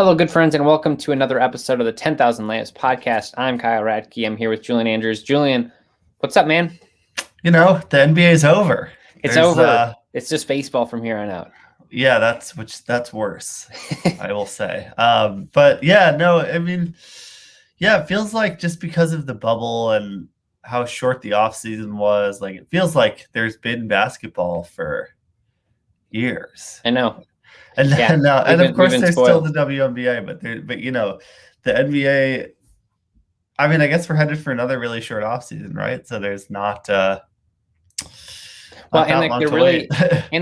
Hello, good friends, and welcome to another episode of the 10,000 Layups podcast. I'm Kyle Radke. I'm here with Julian Andrews. Julian, what's up, man? The NBA is over. It's over. It's just baseball from here on out. Yeah, that's worse, I will say. But yeah, no, I mean, yeah, it feels like just because of the bubble and how short the offseason was, like it feels like there's been basketball for years. I know. And Yeah, now, and of course, there's spoiled. still the WNBA, but the NBA. I mean, I guess we're headed for another really short offseason, right? So there's not. Well, and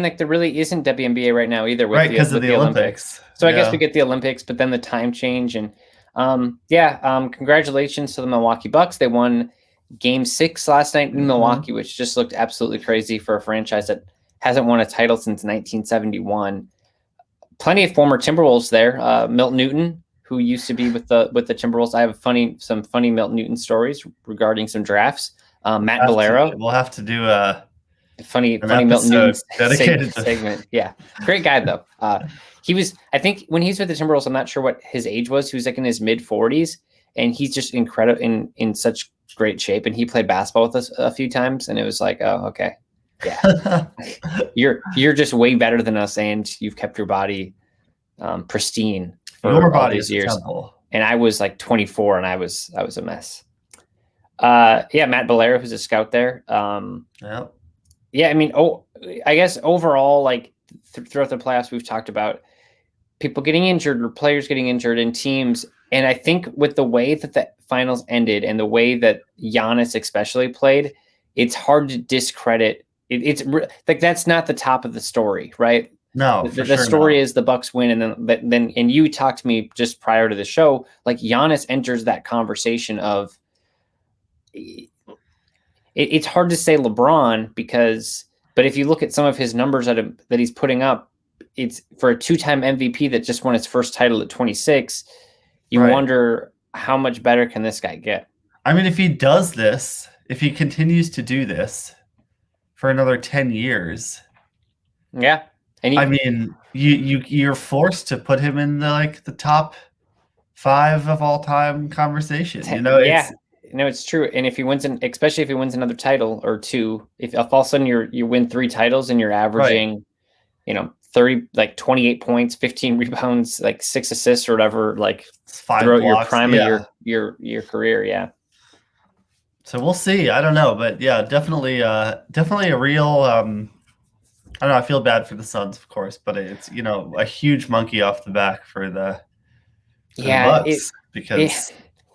like there really isn't WNBA right now either, right? Because of the Olympics. So I guess we get the Olympics, but then the time change and congratulations to the Milwaukee Bucks. They won Game 6 last night in Milwaukee, which just looked absolutely crazy for a franchise that hasn't won a title since 1971. Plenty of former Timberwolves there. Milton Newton, who used to be with the Timberwolves. I have some funny Milton Newton stories regarding some drafts. Matt Valero. We'll have to do a funny Milton Newton dedicated segment. Yeah, great guy though. He was, I think, when he's with the Timberwolves, I'm not sure what his age was. He was like in his mid 40s, and he's just incredible in such great shape. And he played basketball with us a few times, and it was like, oh, okay. Yeah, you're just way better than us, and you've kept your body pristine for all these years. And I was like 24, and I was a mess. Matt Valero, who's a scout there. Yeah, I mean, I guess overall, like throughout the playoffs, we've talked about people getting injured or players getting injured in teams, and I think with the way that the finals ended and the way that Giannis especially played, it's hard to discredit. It's like that's not the top of the story, right? No, the story is the Bucks win, and then and you talked to me just prior to the show, like Giannis enters that conversation of. It's hard to say LeBron but if you look at some of his numbers that he's putting up, it's for a 2-time MVP that just won his first title at 26. You wonder how much better can this guy get? I mean, if he continues to do this for another 10 years. Yeah. And I mean, you're forced to put him in the top 5 of all time conversation. It's true. And if he wins, especially if he wins another title or two, if all of a sudden you win 3 titles and you're averaging, 28 points, 15 rebounds, like 6 assists or whatever, like 5 throughout blocks, your prime of your career. Yeah. So we'll see. I don't know, but yeah, definitely a real. I don't know. I feel bad for the Suns, of course, but it's a huge monkey off the back for the Bucks because.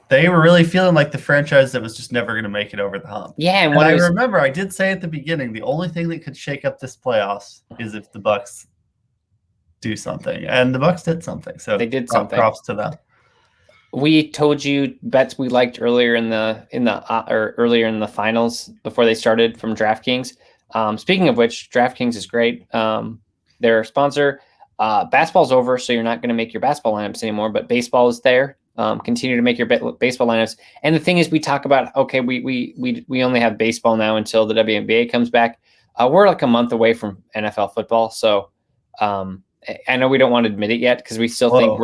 They were really feeling like the franchise that was just never going to make it over the hump. Yeah, and I remember I did say at the beginning, the only thing that could shake up this playoffs is if the Bucks do something, and the Bucks did something. So they did something. Props to them. We told you bets we liked earlier in the finals before they started from DraftKings. Speaking of which, DraftKings is great. They're a sponsor. Basketball's over, so you're not going to make your basketball lineups anymore, but baseball is there. Continue to make your baseball lineups. And the thing is, we talk about, okay, we only have baseball now until the WNBA comes back. We're like a month away from NFL football. So I know we don't want to admit it yet because we still think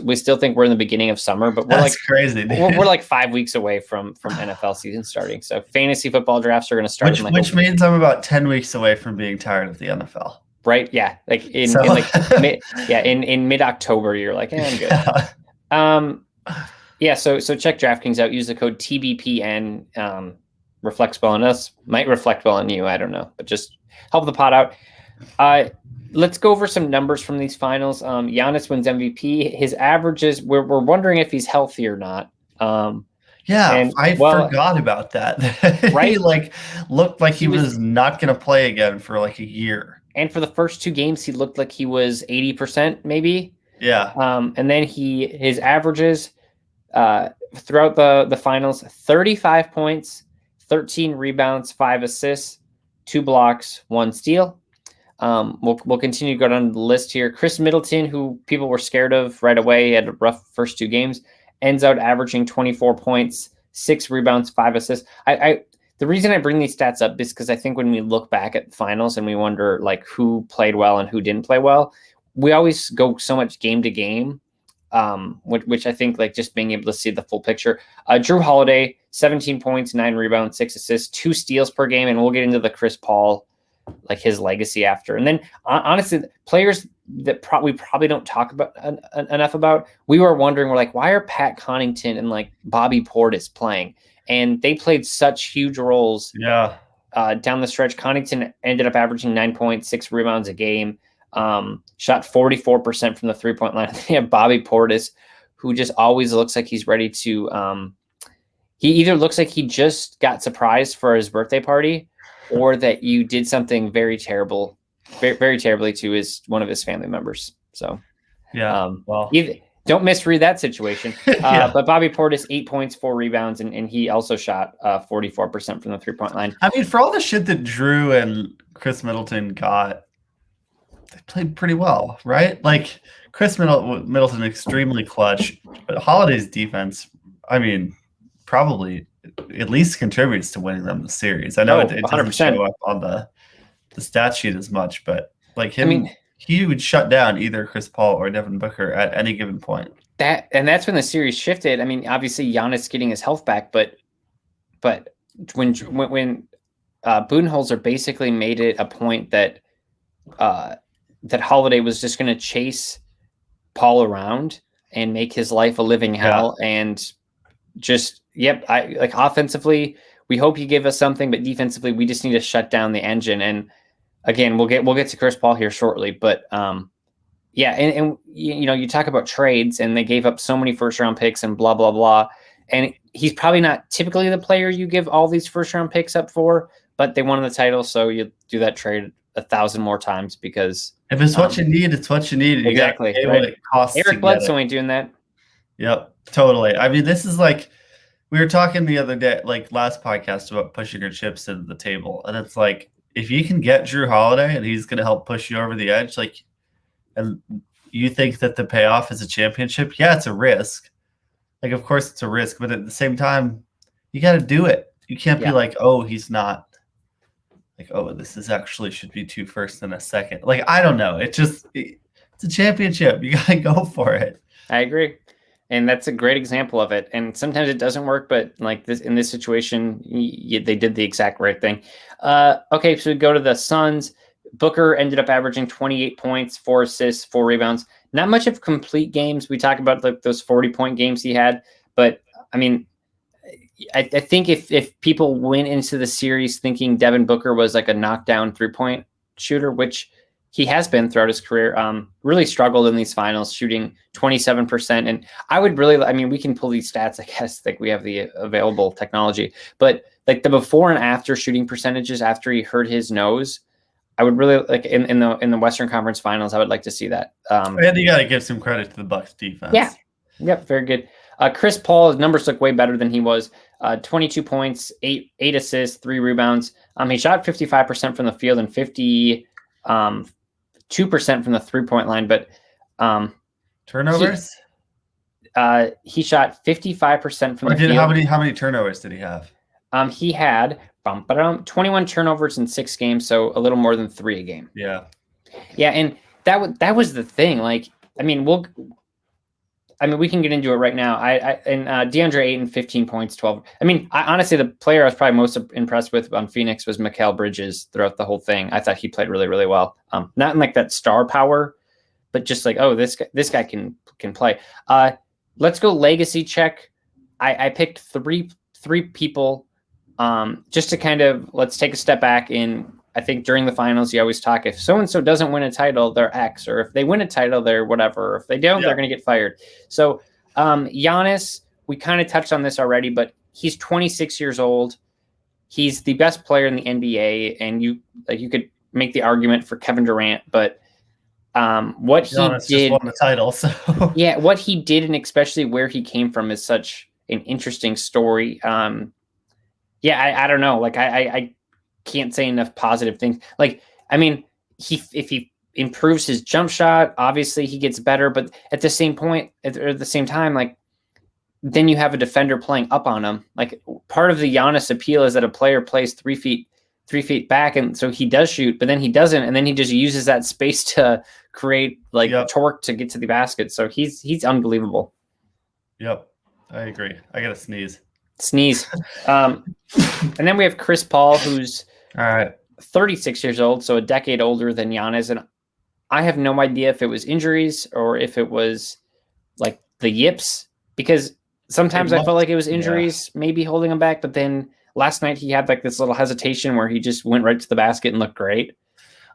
we still think we're in the beginning of summer, but we're crazy. We're like 5 weeks away from NFL season starting. So fantasy football drafts are going to start. Which means I'm about 10 weeks away from being tired of the NFL. Right. Yeah. Like in mid-October, you're like, I'm good. So check DraftKings out. Use the code TBPN. Reflects well on us. Might reflect well on you. I don't know, but just help the pot out. Let's go over some numbers from these finals. Giannis wins MVP. His averages. We're wondering if he's healthy or not. I forgot about that. Right, he looked like he was not going to play again for like a year. And for the first 2 games, he looked like he was 80%, maybe. Yeah. And then his averages throughout the finals: 35 points, 13 rebounds, 5 assists, 2 blocks, 1 steal. We'll continue to go down the list here. Chris Middleton, who people were scared of right away, had a rough first 2 games, ends out averaging 24 points, 6 rebounds, 5 assists. The reason I bring these stats up is because I think when we look back at the finals and we wonder like who played well and who didn't play well, we always go so much game to game which I think like just being able to see the full picture. Drew Holiday, 17 points, 9 rebounds, 6 assists, 2 steals per game, and we'll get into the Chris Paul, like his legacy after. And then honestly, players that we probably don't talk about enough about. We were wondering, we're like, why are Pat Connaughton and like Bobby Portis playing? And they played such huge roles. Yeah. Down the stretch, Connaughton ended up averaging 9.6 rebounds a game. Shot 44% from the 3-point line. They have Bobby Portis, who just always looks like he's ready to. He either looks like he just got surprised for his birthday party, or that you did something very terrible, very terribly to one of his family members. So, yeah, well, don't misread that situation. Yeah. But Bobby Portis, 8 points, 4 rebounds, and he also shot 44% from the 3-point line. I mean, for all the shit that Drew and Chris Middleton got, they played pretty well, right? Like Chris Middleton extremely clutch, but Holiday's defense, I mean, probably at least contributes to winning them the series. I know it doesn't show up on the stat sheet as much, but like him, I mean, he would shut down either Chris Paul or Devin Booker at any given point. That's when the series shifted. I mean, obviously Giannis getting his health back, but when Budenholzer basically made it a point that that Holiday was just going to chase Paul around and make his life a living hell, and just like offensively, we hope you give us something, but defensively, we just need to shut down the engine. And again, we'll get to Chris Paul here shortly, but and you talk about trades, and they gave up so many first round picks and blah blah blah, and he's probably not typically the player you give all these first round picks up for, but they won the title, so you do that trade 1,000 more times, because if it's what you need, it's what you need. Exactly. You what it costs. Eric Bledsoe ain't doing that. Yep, totally. I mean, this is like, we were talking the other day, like last podcast, about pushing your chips into the table, and it's like, if you can get Drew Holiday and he's going to help push you over the edge, like, and you think that the payoff is a championship, yeah, it's a risk. Like, of course it's a risk, but at the same time, you got to do it. You can't be like, oh, he's not. Like, oh, this is actually should be 2 firsts and a second. Like, I don't know. It's a championship. You got to go for it. I agree. And that's a great example of it. And sometimes it doesn't work, but like this, in this situation, they did the exact right thing. Okay, so we go to the Suns. Booker ended up averaging 28 points, 4 assists, 4 rebounds. Not much of complete games. We talk about like those 40-point games he had, but I mean, I think if people went into the series thinking Devin Booker was like a knockdown 3-point shooter, which he has been throughout his career, really struggled in these finals, shooting 27%. And I would really, I mean, we can pull these stats, I guess, like we have the available technology, but like the before and after shooting percentages after he hurt his nose, I would really like in the Western Conference Finals, I would like to see that. And you got to give some credit to the Bucks defense. Yeah. Yep. Very good. Chris Paul, his numbers look way better than he was. 22 points, 8 assists, 3 rebounds. He shot 55% from the field and 52% from the 3-point line. But turnovers? He shot 55% from the field. How many turnovers did he have? He had 21 turnovers in 6 games, so a little more than 3 a game. Yeah. Yeah, and that was the thing. Like, I mean, we can get into it right now. DeAndre Ayton, 15 points, 12. I mean, honestly, the player I was probably most impressed with on Phoenix was Mikal Bridges throughout the whole thing. I thought he played really, really well. Not in like that star power, but just like, oh, this guy can play. Let's go legacy check. I picked three people just to kind of, let's take a step back in. I think during the finals, you always talk, if so-and-so doesn't win a title, they're X, or if they win a title, they're whatever. Or if they don't, they're going to get fired. So Giannis, we kind of touched on this already, but he's 26 years old. He's the best player in the NBA, and you could make the argument for Kevin Durant, but what Giannis he did, just won the title, so yeah, what he did, and especially where he came from, is such an interesting story. I don't know. Like I can't say enough positive things. Like, I mean, if he improves his jump shot, obviously he gets better, but at the same time, like, then you have a defender playing up on him. Like, part of the Giannis appeal is that a player plays 3 feet back, and so he does shoot, but then he doesn't, and then he just uses that space to create torque to get to the basket. So he's unbelievable. Yep, I agree. I got to sneeze. And then we have Chris Paul, who's all right, 36 years old, so a decade older than Giannis. And I have no idea if it was injuries or if it was like the yips, because sometimes I felt like it was injuries, maybe holding him back. But then last night he had like this little hesitation where he just went right to the basket and looked great.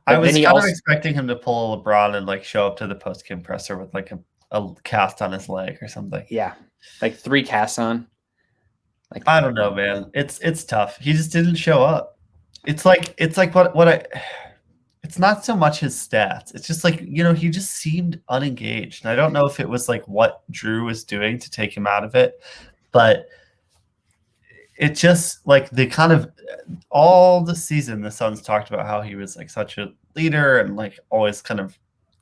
But I was kind of expecting him to pull LeBron and like show up to the post-game presser with like a cast on his leg or something. Yeah, like 3 casts on. Like, I don't know, man. It's tough. He just didn't show up. It's like what I. It's not so much his stats. It's just like, he just seemed unengaged. And I don't know if it was like what Drew was doing to take him out of it, but it just like the kind of all the season, the Suns talked about how he was like such a leader and like always kind of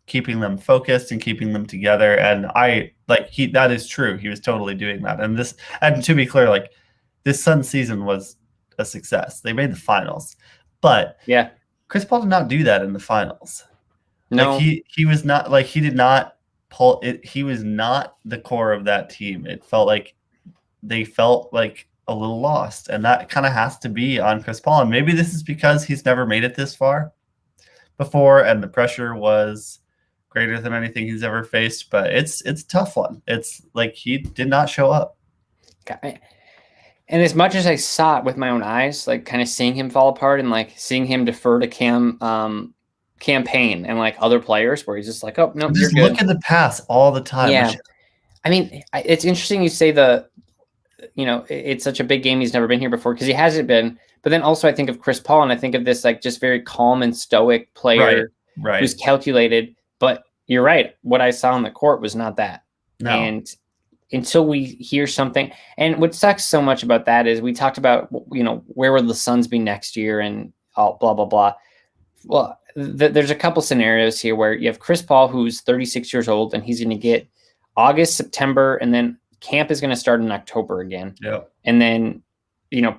keeping them focused and keeping them together. And that is true. He was totally doing that. And to be clear, like this Suns season was a success. They made the finals, but yeah, Chris Paul did not do that in the finals. No, like he was not like he did not pull it. He was not the core of that team. It felt like they felt like a little lost, and that kind of has to be on Chris Paul. And maybe this is because he's never made it this far before, and the pressure was greater than anything he's ever faced. But it's a tough one. It's like he did not show up. And as much as I saw it with my own eyes, like kind of seeing him fall apart and like seeing him defer to campaign and like other players where he's just like, oh, no, just look at the pass all the time. Yeah. I mean, it's interesting you say it's such a big game. He's never been here before because he hasn't been. But then also I think of Chris Paul and I think of this like just very calm and stoic player who's calculated. But you're right. What I saw on the court was not that. No. And until we hear something. And what sucks so much about that is we talked about, where will the Suns be next year and all blah, blah, blah. Well, there's a couple scenarios here where you have Chris Paul, who's 36 years old, and he's going to get August, September, and then camp is going to start in October again. Yeah. And then,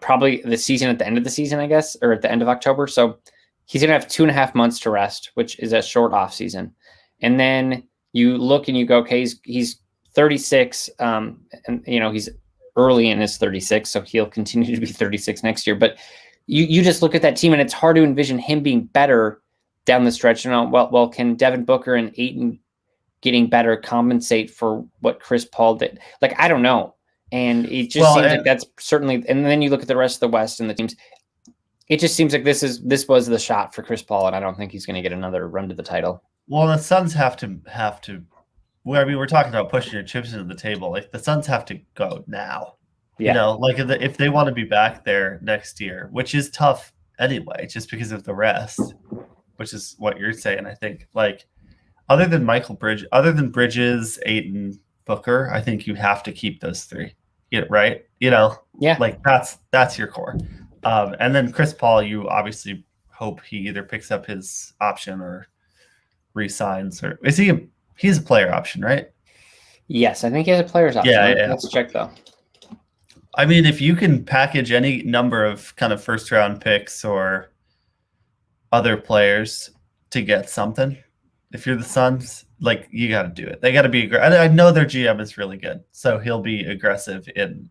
probably the season at the end of the season, I guess, or at the end of October. So he's going to have 2.5 months to rest, which is a short off season. And then you look and you go, okay, he's 36, and he's early in his 36, so he'll continue to be 36 next year. But you just look at that team, and it's hard to envision him being better down the stretch. Well, can Devin Booker and Ayton getting better compensate for what Chris Paul did? Like, I don't know. And it just seems like that's certainly. And then you look at the rest of the West and the teams. It just seems like this was the shot for Chris Paul, and I don't think he's going to get another run to the title. Well, the Suns have to. We're talking about pushing your chips into the table. Like the Suns have to go now. Yeah. Like if they want to be back there next year, which is tough anyway, just because of the rest, which is what you're saying. I think like other than Bridges, Ayton, Booker, I think you have to keep those 3. Right? Yeah. Like that's your core. And then Chris Paul, you obviously hope he either picks up his option or resigns, or is he? He's a player option, right? Yes, I think he has a player's option. Yeah. Let's check though. I mean, if you can package any number of kind of first round picks or other players to get something, if you're the Suns, like you got to do it. They got to be aggressive. I know their GM is really good, so he'll be aggressive in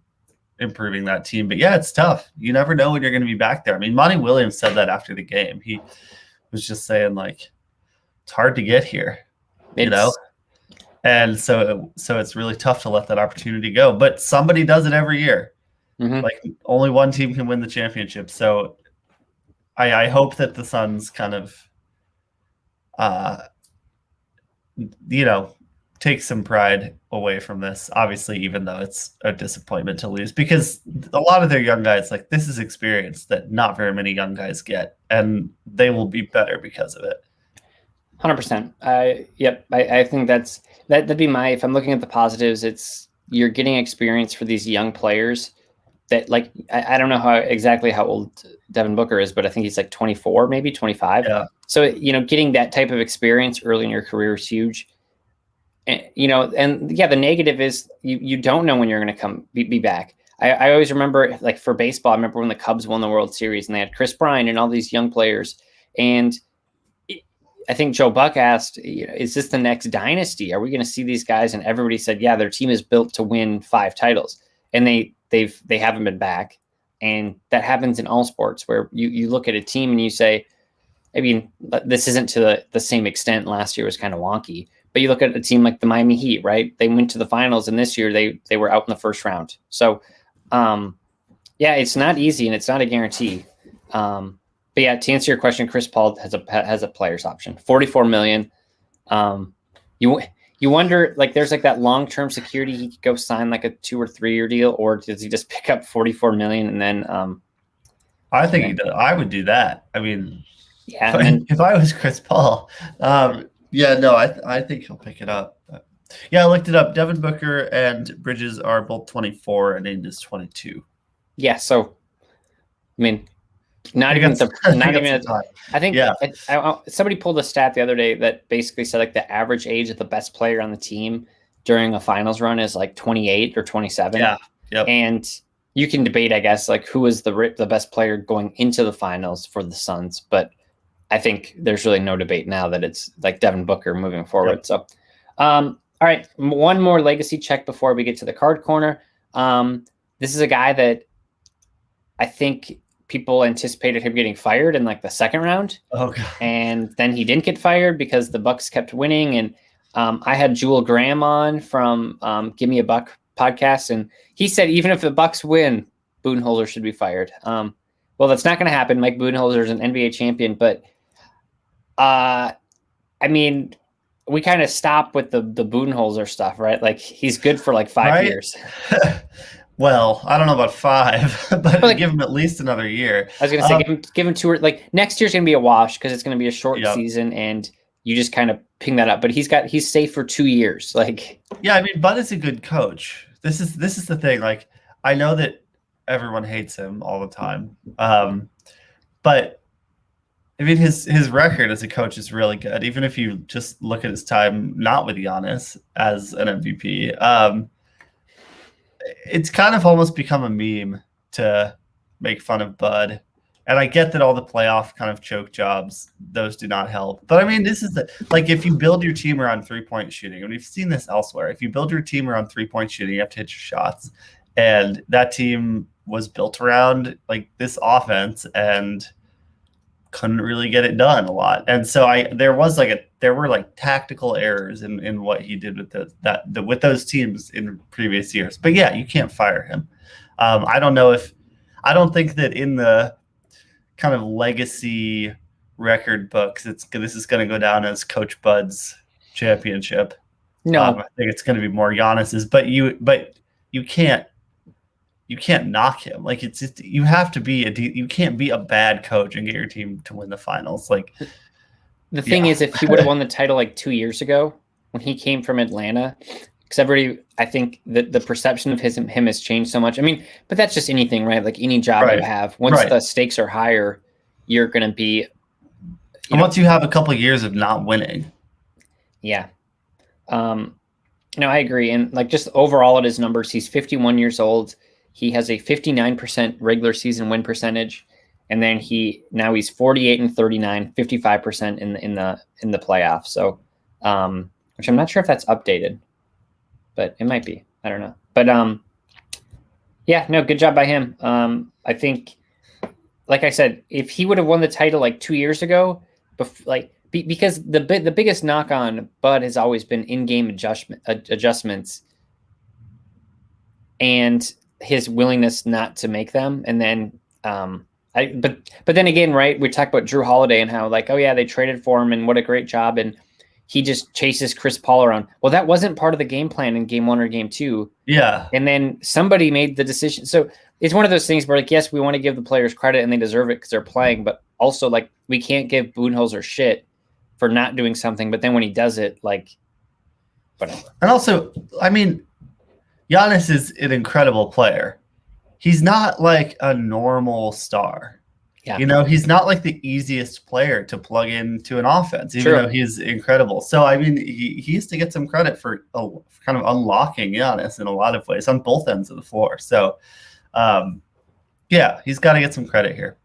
improving that team. But yeah, it's tough. You never know when you're going to be back there. I mean, Monty Williams said that after the game. He was just saying like, it's hard to get here. And so it's really tough to let that opportunity go, but somebody does it every year. Mm-hmm. Like only one team can win the championship. So I hope that the Suns kind of, take some pride away from this, obviously, even though it's a disappointment to lose, because a lot of their young guys, like this is experience that not very many young guys get, and they will be better because of it. 100%. I think that'd be if I'm looking at the positives, you're getting experience for these young players that like, I don't know exactly how old Devin Booker is, but I think he's like 24, maybe 25. Yeah. So, getting that type of experience early in your career is huge. And, the negative is you don't know when you're going to be back. I always remember like for baseball, I remember when the Cubs won the World Series and they had Chris Bryant and all these young players, and I think Joe Buck asked, is this the next dynasty? Are we going to see these guys? And everybody said, yeah, their team is built to win 5 titles. And they haven't been back. And that happens in all sports, where you look at a team and you say, I mean, this isn't to the same extent. Last year was kind of wonky, but you look at a team like the Miami Heat, right? They went to the finals, and this year they were out in the first round. So, yeah, it's not easy, and it's not a guarantee. But yeah, to answer your question, Chris Paul has a player's option, $44 million. You wonder, like, there's like that long-term security. He could go sign like a 2 or 3 year deal, or does he just pick up $44 million and then? I think he does. I would do that. I mean, yeah. If I was Chris Paul, yeah, no, I think he'll pick it up. But, yeah, I looked it up. Devin Booker and Bridges are both 24, and Ainge is 22. Yeah, so I mean, I think yeah. Somebody pulled a stat the other day that basically said like the average age of the best player on the team during a finals run is like 28 or 27. Yeah. Yep. And you can debate, I guess, like who is the best player going into the finals for the Suns, but I think there's really no debate now that it's like Devin Booker moving forward. Yep. So, all right, one more legacy check before we get to the card corner. This is a guy that I think people anticipated him getting fired in like the second round. Oh, God. And then he didn't get fired because the Bucks kept winning. And I had Jewel Graham on from Give Me a Buck podcast, and he said even if the Bucks win, Budenholzer should be fired. Well, that's not going to happen. Mike Budenholzer is an NBA champion, but I mean, we kind of stop with the Budenholzer stuff, right? Like he's good for like 5 years. Well, I don't know about 5, but like, give him at least another year. I was going to say, give him 2 or like next year's going to be a wash because it's going to be a short season, and you just kind of ping that up. But he's safe for 2 years. Like, yeah, I mean, Bud is a good coach. This is the thing. Like, I know that everyone hates him all the time, but I mean, his record as a coach is really good. Even if you just look at his time not with Giannis as an MVP. It's kind of almost become a meme to make fun of Bud. And I get that all the playoff kind of choke jobs, those do not help. But I mean, this is like if you build your team around 3-point shooting, and we've seen this elsewhere, if you build your team around 3-point shooting, you have to hit your shots. And that team was built around like this offense and couldn't really get it done a lot. And so there were tactical errors in what he did with with those teams in previous years. But yeah, you can't fire him. I don't think that in the kind of legacy record books, this is going to go down as Coach Bud's championship. No, I think it's going to be more Giannis's. But you can't knock him. Like it's just, you have to be you can't be a bad coach and get your team to win the finals. Like the thing is, if he would have won the title like 2 years ago when he came from Atlanta, because I think that the perception of him has changed so much. I mean, but that's just anything, right? Like any job you have, once the stakes are higher, you're going to be. Once you have a couple of years of not winning. Yeah. No, I agree. And like just overall at his numbers, he's 51 years old. He has a 59% regular season win percentage, and then he's 48 and 39, 55% in the playoffs. So, which I'm not sure if that's updated, but it might be. I don't know. But yeah, no, good job by him. I think, like I said, if he would have won the title like 2 years ago, because the biggest knock on Bud has always been in-game adjustments, and his willingness not to make them. And then, but then again, right, we talk about Drew Holiday and how like, oh yeah, they traded for him and what a great job. And he just chases Chris Paul around. Well, that wasn't part of the game plan in game 1 or game 2. Yeah. And then somebody made the decision. So it's one of those things where like, yes, we want to give the players credit and they deserve it because they're playing, but also like we can't give Budenholzer shit for not doing something. But then when he does it, like, whatever. And also, I mean, Giannis is an incredible player. He's not like a normal star. Yeah. You know, he's not like the easiest player to plug into an offense, even though he's incredible. So, I mean, he has to get some credit for kind of unlocking Giannis in a lot of ways on both ends of the floor. So, yeah, he's got to get some credit here.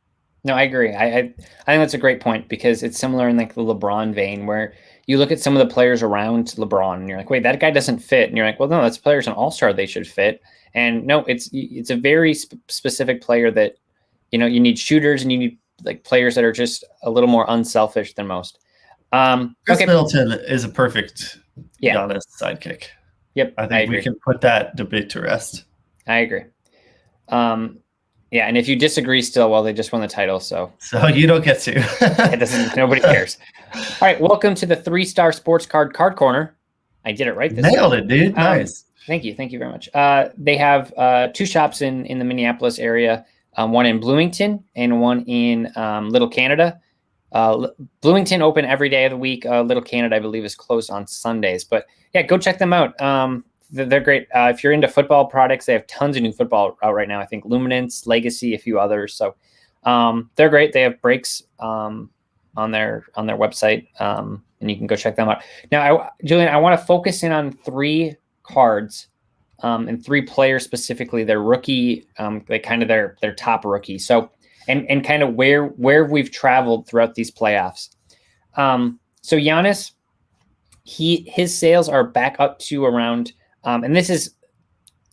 No, I agree. I think that's a great point because it's similar in like the LeBron vein where you look at some of the players around LeBron and you're like, wait, that guy doesn't fit. And you're like, well, no, that's players an all-star. They should fit. And no, it's a very specific player that, you know, you need shooters and you need like players that are just a little more unselfish than most. Chris Middleton is a perfect Giannis sidekick. Yep. I think we can put that debate to rest. I agree. Yeah, and if you disagree still, well, they just won the title, so you don't get to. It doesn't. Nobody cares. All right, welcome to the 3-Star Sports Card Corner. I did it right this Nailed it, dude. Nice. Thank you very much. They have 2 shops in the Minneapolis area, one in Bloomington and one in Little Canada. Bloomington open every day of the week. Little Canada, I believe, is closed on Sundays. But yeah, go check them out. They're great. If you're into football products, they have tons of new football out right now. I think Luminance, Legacy, a few others. So they're great. They have breaks on their website, and you can go check them out. Now, Julian, I want to focus in on 3 cards and 3 players specifically. Their rookie, like kind of their top rookie. So and kind of where we've traveled throughout these playoffs. So Giannis, his sales are back up to around. And this is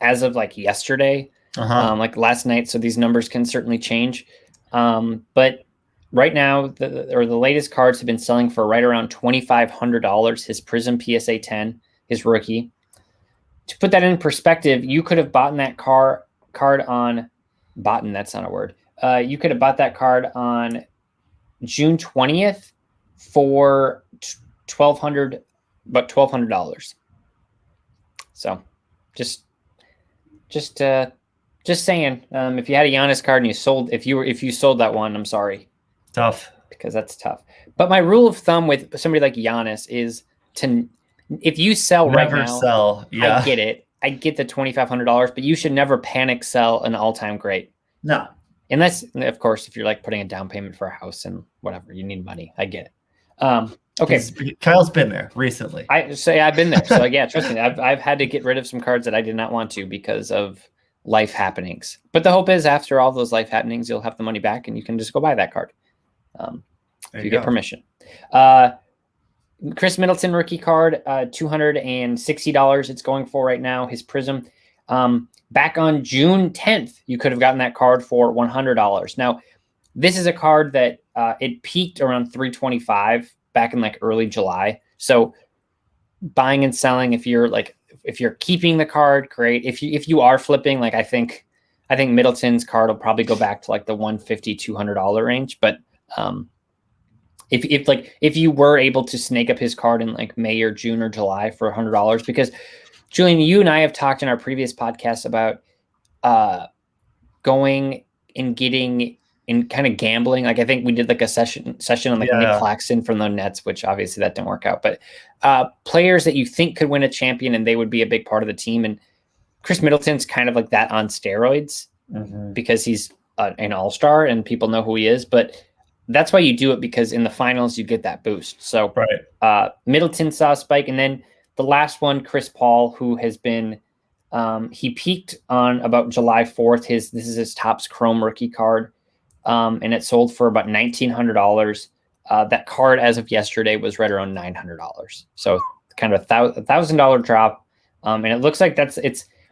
as of like yesterday, like last night. So these numbers can certainly change. But right now, the latest cards have been selling for right around $2,500. His Prism PSA 10, his rookie. To put that in perspective, you could have bought that card on that's not a word. You could have bought that card on June 20th for $1,200. So just saying, if you had a Giannis card and you sold that one, I'm sorry. Tough. Because that's tough. But my rule of thumb with somebody like Giannis is if you sell never right now, sell. Yeah. I get it. I get the $2,500, but you should never panic sell an all-time great. No. Unless, of course, if you're like putting a down payment for a house and whatever, you need money. I get it. Okay. Kyle's been there recently. I've been there. So yeah, trust me, I've had to get rid of some cards that I did not want to because of life happenings. But the hope is after all those life happenings, you'll have the money back and you can just go buy that card. If you get permission. Chris Middleton rookie card, $260 it's going for right now. His Prism. Back on June 10th, you could have gotten that card for $100. Now, this is a card that it peaked around $325 back in like early July. So buying and selling, if you're keeping the card, great. If you are flipping, like I think Middleton's card will probably go back to like the $150, $200 range. But if you were able to snake up his card in like May or June or July for $100, because Julian, you and I have talked in our previous podcast about going and getting in kind of gambling. Like I think we did like a session on like Nick Claxton from the Nets, which obviously that didn't work out. But players that you think could win a champion and they would be a big part of the team. And Chris Middleton's kind of like that on steroids because he's an all-star and people know who he is. But that's why you do it, because in the finals you get that boost. So Middleton saw a spike, and then the last one, Chris Paul, who has been he peaked on about July 4th. This is his Topps Chrome rookie card, and it sold for about $1,900. That card, as of yesterday, was right around $900. So kind of $1,000 drop, and it looks like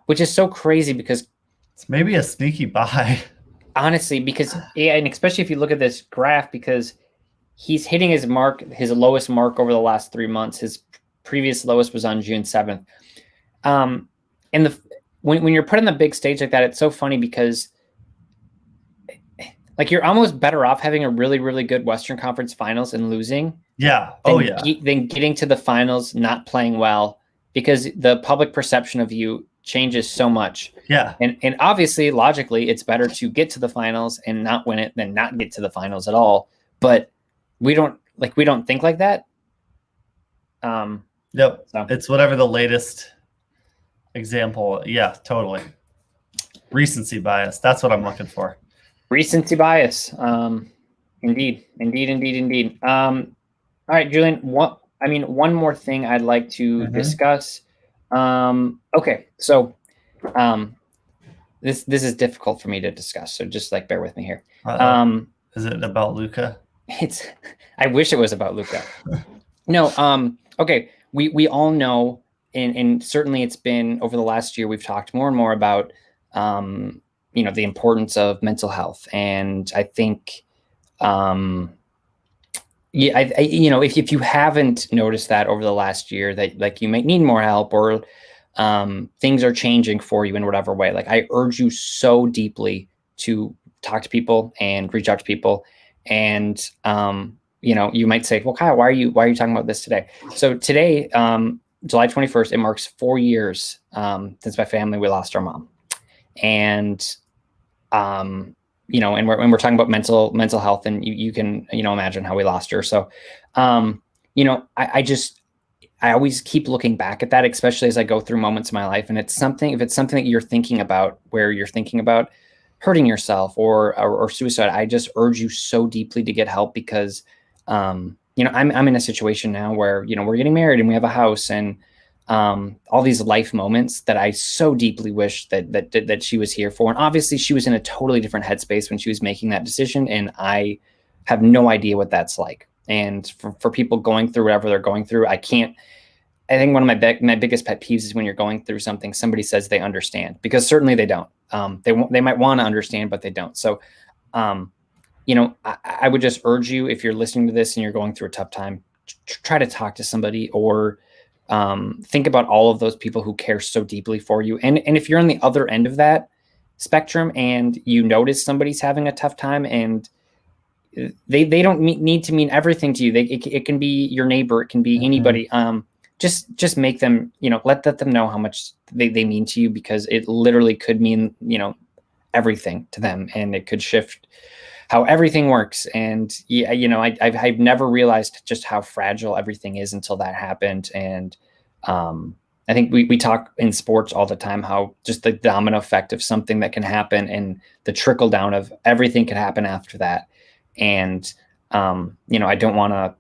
which is so crazy because it's maybe a sneaky buy. Honestly, because and especially if you look at this graph, because he's hitting his lowest mark over the last 3 months. His previous lowest was on June 7th. And when you're put on the big stage like that, it's so funny because like you're almost better off having a really, really good Western Conference Finals and losing. Yeah. Than getting to the finals, not playing well, because the public perception of you changes so much. Yeah. And obviously, logically, it's better to get to the finals and not win it than not get to the finals at all. But we don't think like that. Yep. So. It's whatever the latest example. Yeah, totally. Recency bias. That's what I'm looking for. Recency bias. Indeed. All right, Julian. One more thing I'd like to discuss. Okay, so this is difficult for me to discuss, so just like bear with me here. Is it about Luca? I wish it was about Luca. No. Okay. We all know, and certainly it's been over the last year, we've talked more and more about, the importance of mental health. And I think, if you haven't noticed that over the last year, that like you might need more help, or things are changing for you in whatever way, like I urge you so deeply to talk to people and reach out to people. And you might say, well, Kyle, why are you talking about this today? So today, July 21st, it marks 4 years since my family, we lost our mom. And and we're talking about mental health, and you can imagine how we lost her. So I always keep looking back at that, especially as I go through moments in my life. And if it's something that you're thinking about, where you're thinking about hurting yourself or suicide, I just urge you so deeply to get help, because I'm in a situation now where we're getting married and we have a house, and all these life moments that I so deeply wish that she was here for. And obviously she was in a totally different headspace when she was making that decision, and I have no idea what that's like. And for people going through whatever they're going through, I think one of my biggest pet peeves is when you're going through something, somebody says they understand, because certainly they don't. They might want to understand, but they don't. So, I would just urge you, if you're listening to this and you're going through a tough time, try to talk to somebody, or think about all of those people who care so deeply for you. And if you're on the other end of that spectrum and you notice somebody's having a tough time, and they don't need to mean everything to you. It can be your neighbor. It can be anybody. Just make them, let them know how much they mean to you, because it literally could mean, everything to them, and it could shift how everything works. And I've never realized just how fragile everything is until that happened. And I think we talk in sports all the time, how just the domino effect of something that can happen, and the trickle down of everything can happen after that. And, I don't want to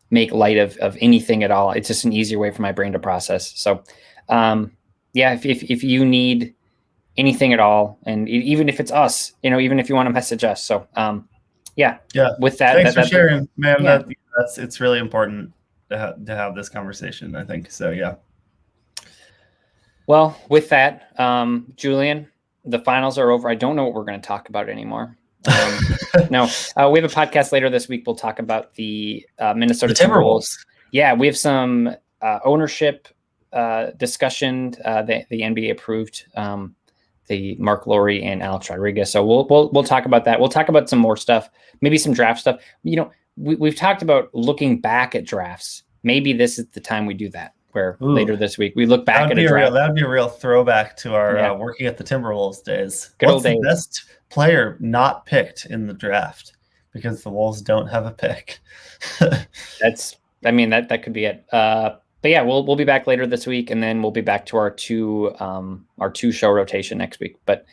make light of anything at all. It's just an easier way for my brain to process. So, if you need anything at all, and even if it's us, even if you want to message us. So, with that, thanks for sharing, man. Yeah. It's really important to have this conversation, I think. So, yeah. Well, with that, Julian, the finals are over. I don't know what we're going to talk about anymore. No, we have a podcast later this week. We'll talk about the Minnesota Timberwolves. Yeah, we have some ownership discussion. The NBA approved the Mark Lowry and Alex Rodriguez. So we'll talk about that. We'll talk about some more stuff, maybe some draft stuff. We've talked about looking back at drafts. Maybe this is the time we do that, where later this week we look back at a draft. That'd be a real throwback to our working at the Timberwolves days. Good old days. What's the best player not picked in the draft, because the Wolves don't have a pick? That could be it. But yeah, we'll be back later this week, and then we'll be back to our two show rotation next week. But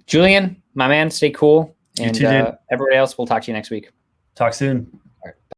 Julian, my man, stay cool, and everybody else, we'll talk to you next week. Talk soon.